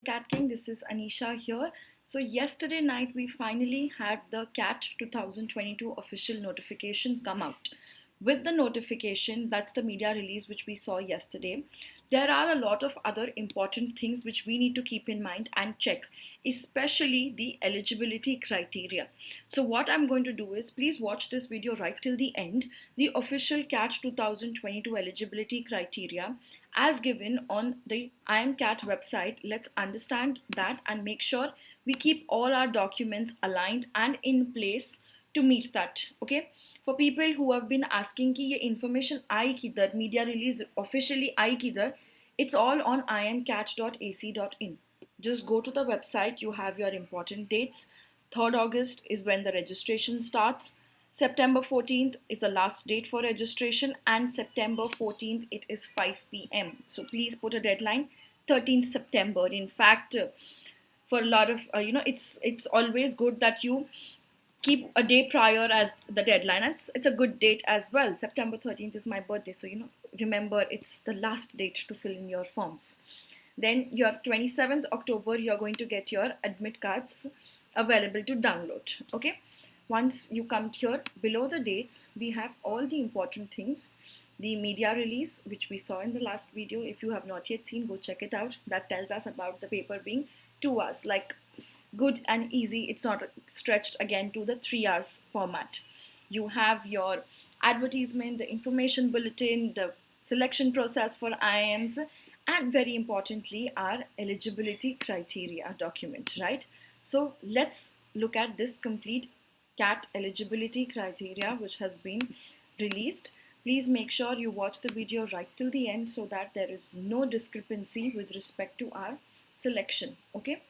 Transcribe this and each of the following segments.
CATKing. This is Anisha here. So yesterday night we finally had the CAT 2022 official notification come out. With the notification, that's the media release which we saw yesterday, there are a lot of other important things which we need to keep in mind and check, especially the eligibility criteria. So what I'm going to do is, please watch this video right till the end. The official CAT 2022 eligibility criteria as given on the IIM CAT website. Let's understand that and make sure we keep all our documents aligned and in place to meet that. Okay, for people who have been asking कि ये information आई किधर, media release officially आई किधर, it's all on iimcat.ac.in. Just go to the website, you have your important dates. 3rd August is when the registration starts. September 14th is the last date for registration, and September 14th it is 5 p.m. So please put a deadline, 13th September. In fact, for a lot of it's always good that you keep a day prior as the deadline. It's a good date as well. September 13th is my birthday, so remember it's the last date to fill in your forms. Then your 27th October you're going to get your admit cards available to download. Okay, once you come here, below the dates we have all the important things. The media release which we saw in the last video, if you have not yet seen, go check it out. That tells us about the paper being 2 hours, like good and easy. It's not stretched again to the 3 hours format. You have your advertisement, the information bulletin, the selection process for IIMs, and very importantly our eligibility criteria document, right? So let's look at this complete CAT eligibility criteria which has been released. Please make sure you watch the video right till the end so that there is no discrepancy with respect to our selection. Okay,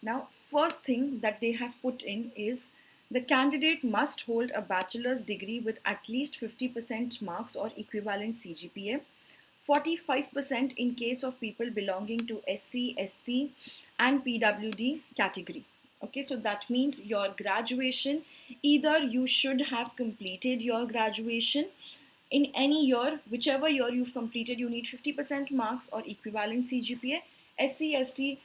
now first thing that they have put in is the candidate must hold a bachelor's degree with at least 50% marks or equivalent CGPA, 45% in case of people belonging to SC, ST and PwD category. Okay, so that means your graduation, either you should have completed your graduation in any year, whichever year you've completed, you need 50% marks or equivalent CGPA. SC, ST,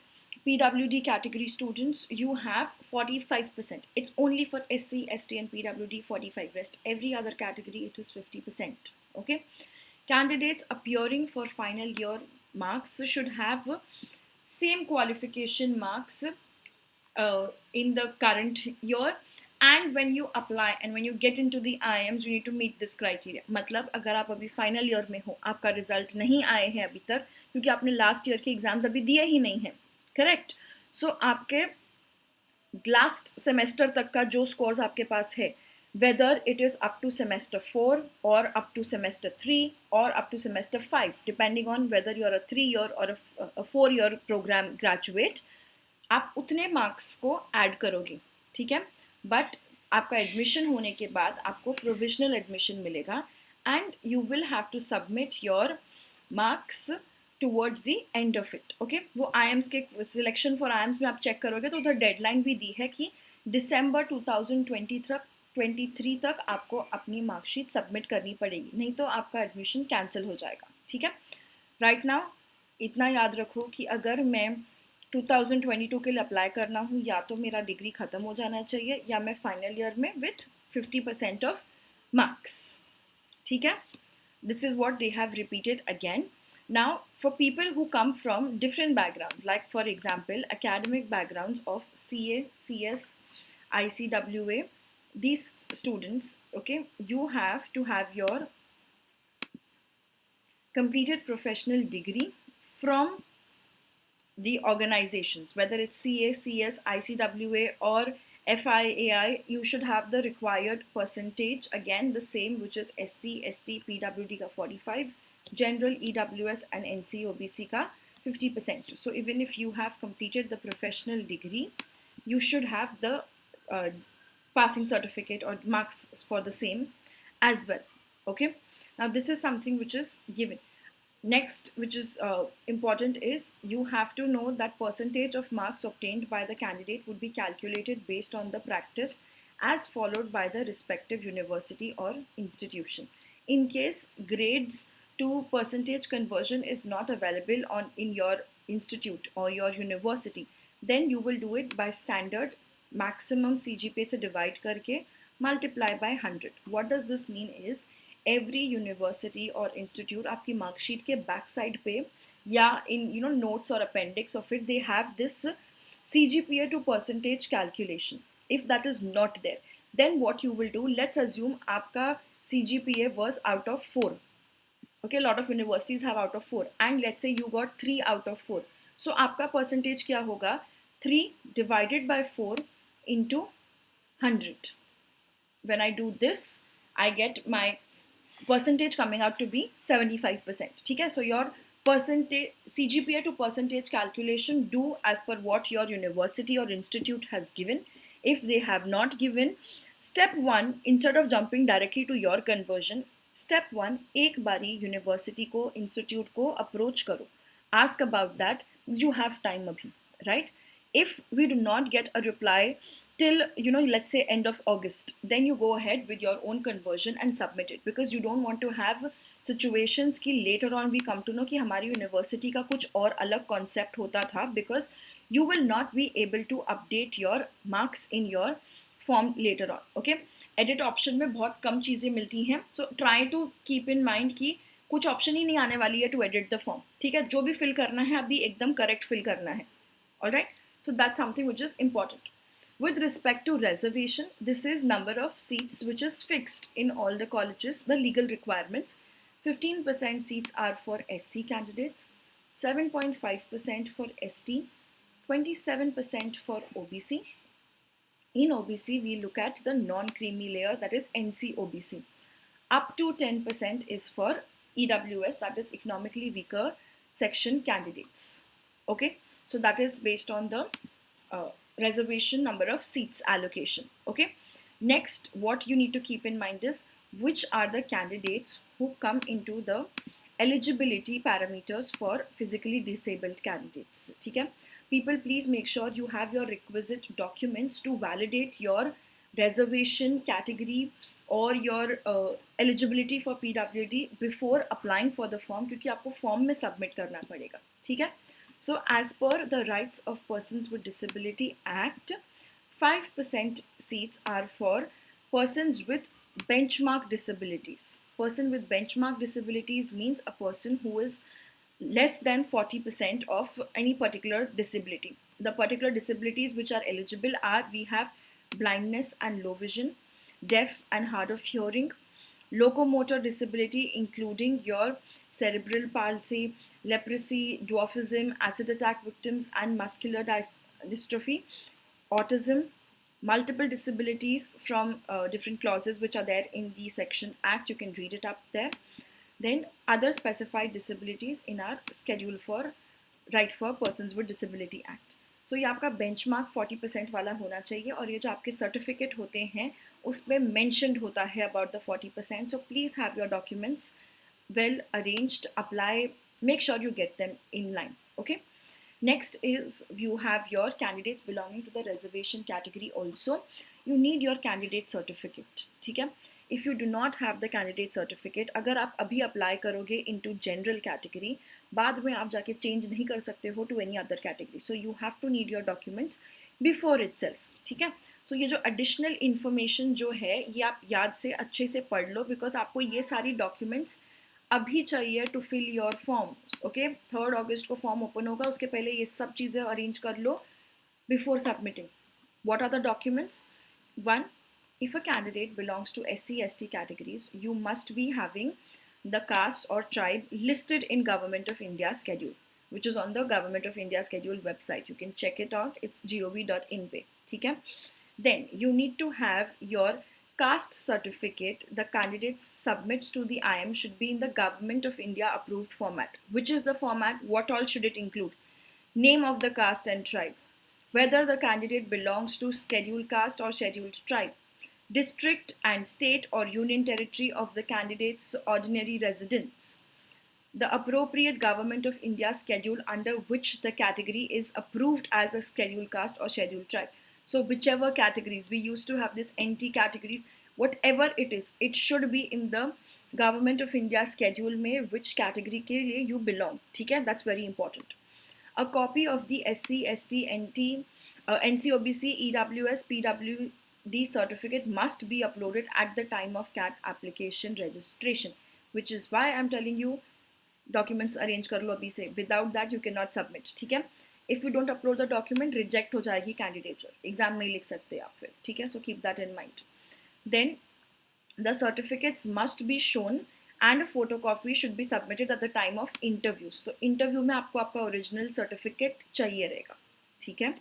PwD category students, you have 45%. It's only for SC, ST and PwD 45. Rest every other category it is 50%. Okay, candidates appearing for final year marks should have same qualification marks in the current year, and when you apply and when you get into the IIMs you need to meet this criteria. मतलब अगर आप अभी final year में हो, आपका result नहीं आए हैं अभी तक क्योंकि आपने लास्ट ईयर के एग्जाम्स अभी दिए ही नहीं हैं, करेक्ट? सो आपके लास्ट सेमेस्टर तक का जो स्कोर्स आपके पास है, whether it is up to semester 4 or up to semester 3 or up to semester 5, depending on whether you're a 3-year or a 4-year program graduate, आप उतने मार्क्स को ऐड करोगे, ठीक है? बट आपका एडमिशन होने के बाद आपको प्रोविजनल एडमिशन मिलेगा and you will have to submit your marks towards the end of it. Okay, वो IIMs के सिलेक्शन फॉर IIMs में आप चेक करोगे तो उधर डेडलाइन भी दी है कि दिसंबर 2023 तक आपको अपनी मार्कशीट सबमिट करनी पड़ेगी, नहीं तो आपका एडमिशन कैंसिल हो जाएगा, ठीक है? राइट नाउ इतना याद रखो कि अगर मैं 2022 के लिए अप्लाई करना हूँ, या तो मेरा डिग्री ख़त्म हो जाना चाहिए या मैं फाइनल ईयर में विथ 50% ऑफ मार्क्स, ठीक है? This is what they have repeated again. Now, for people who come from different backgrounds, like for example, academic backgrounds of CA, CS, ICWA, these students, okay, you have to have your completed professional degree from the organizations, whether it's CA, CS, ICWA or FIAI. You should have the required percentage, again the same, which is SC, ST, PwD का 45, general, EWS and NC-OBC का 50%. So even if you have completed the professional degree, you should have the passing certificate or marks for the same as well. Okay, now this is something which is given. Next, which is important, is you have to know that percentage of marks obtained by the candidate would be calculated based on the practice as followed by the respective university or institution. In case grades to percentage conversion is not available in your institute or your university, then you will do it by standard maximum CGPA से divide करके multiply by 100. What does this mean is every university or institute आपकी marksheet के back side पे या in notes or appendix of it, they have this CGPA to percentage calculation. If that is not there, then what you will do, let's assume आपका CGPA was out of 4. Okay, a lot of universities have out of 4 and let's say you got 3 out of 4. So आपका percentage क्या होगा? 3 divided by 4 into 100. When I do this, I get my percentage coming out to be 75%. ठीक है? So your percentage CGPA to percentage calculation, do as per what your university or institute has given. If they have not given, step 1, instead of jumping directly to your conversion, step 1, एक बारी university को institute को approach करो, ask about that. You have time अभी, right? If we do not get a reply till let's say end of August, then you go ahead with your own conversion and submit it, because you don't want to have situations कि later on we come to know कि हमारी university का कुछ और अलग concept होता था, because you will not be able to update your marks in your form later on. Okay, edit option में बहुत कम चीज़ें मिलती हैं, so try to keep in mind कि कुछ option ही नहीं आने वाली है to edit the form. ठीक है, जो भी fill करना है अभी एकदम correct fill करना है. Alright, so that's something which is important. With respect to reservation, this is number of seats which is fixed in all the colleges, the legal requirements. 15% seats are for SC candidates, 7.5% for ST, 27% for OBC. In OBC, we look at the non-creamy layer, that is NC-OBC. Up to 10% is for EWS, that is economically weaker section candidates. Okay, so that is based on the reservation number of seats allocation. Okay, next what you need to keep in mind is which are the candidates who come into the eligibility parameters for physically disabled candidates. ठीक है? People, please make sure you have your requisite documents to validate your reservation category or your eligibility for PwD before applying for the form, क्योंकि आपको form में submit करना पड़ेगा. ठीक है? So as per the Rights of Persons with Disability Act, 5% seats are for persons with benchmark disabilities. Person with benchmark disabilities means a person who is less than 40% of any particular disability. The particular disabilities which are eligible are, we have blindness and low vision, deaf and hard of hearing, locomotor disability including your cerebral palsy, leprosy, dwarfism, acid attack victims and muscular dystrophy, autism, multiple disabilities from different clauses which are there in the section Act. You can read it up there. Then other specified disabilities in our schedule for Right for Persons with Disability Act. So ये आपका benchmark 40% वाला होना चाहिए, और ये जो आपके certificate होते हैं उसमें mentioned होता है about the 40%. So please have your documents well arranged, apply, make sure you get them in line. Okay. Next is you have your candidates belonging to the reservation category also. You need your candidate certificate. ठीक है? If you do not have the candidate certificate, अगर आप अभी apply करोगे into general category, बाद में आप जाके change नहीं कर सकते हो to any other category. So you have to need your documents before itself. ठीक है? So ये जो additional information जो है ये आप याद से अच्छे से पढ़ लो, because आपको ये सारी documents अभी चाहिए to fill your form. Okay? 3rd August को form open होगा, उसके पहले ये सब चीज़ें arrange कर लो before submitting. What are the documents? 1. If a candidate belongs to SC/ST categories, you must be having the caste or tribe listed in Government of India schedule, which is on the Government of India schedule website. You can check it out. It's gov.in पे. ठीक है? Then you need to have your caste certificate. The candidate submits to the IIM should be in the Government of India approved format. Which is the format? What all should it include? Name of the caste and tribe. Whether the candidate belongs to scheduled caste or scheduled tribe. District and state or union territory of the candidate's ordinary residence. The appropriate Government of India schedule under which the category is approved as a scheduled caste or scheduled tribe. So whichever categories, we used to have this NT categories, whatever it is, it should be in the Government of India schedule में which category के लिए you belong. ठीक है? That's very important. A copy of the SC, ST, NT, NC-OBC, EWS, PwD certificate must be uploaded at the time of CAT application registration, which is why I'm telling you documents arrange कर लो अभी से. Without that you cannot submit. ठीक है? If you don't upload the document, reject हो जाएगी candidature. Exam नहीं लिख सकते आप फिर. ठीक है? So keep that in mind. Then the certificates must be shown and a photocopy should be submitted at the time of interviews. तो interview में आपको आपका original certificate चाहिए रहेगा. ठीक है?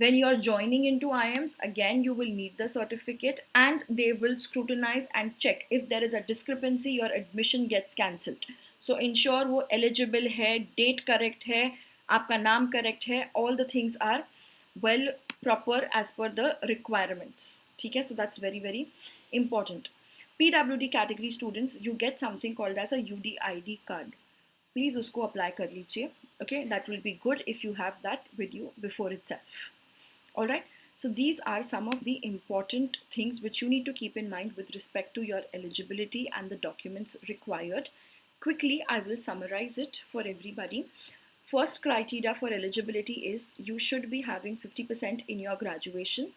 When you are joining into IIMs, again you will need the certificate and they will scrutinize and check. If there is a discrepancy, your admission gets cancelled. So ensure वो eligible है, date correct है, आपका नाम correct है, all the things are well proper as per the requirements. ठीक है? So that's very very important. PwD category students, you get something called as a UDID card. Please उसको apply कर लीजिए. Okay, that will be good if you have that with you before itself. Alright, so these are some of the important things which you need to keep in mind with respect to your eligibility and the documents required. Quickly, I will summarize it for everybody. First criteria for eligibility is you should be having 50% in your graduation.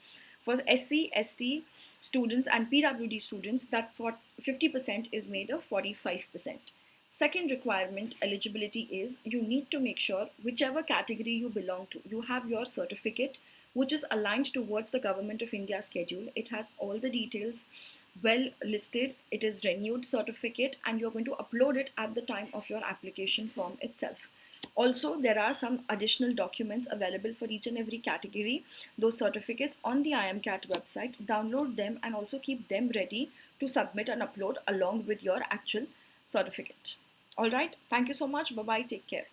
For SC, ST students and PwD students, that for 50% is made of 45%. Second requirement eligibility is you need to make sure whichever category you belong to, you have your certificate which is aligned towards the Government of India schedule. It has all the details well listed. It is renewed certificate and you're going to upload it at the time of your application form itself. Also, there are some additional documents available for each and every category. Those certificates on the IIM CAT website. Download them and also keep them ready to submit and upload along with your actual certificate. All right. Thank you so much. Bye-bye. Take care.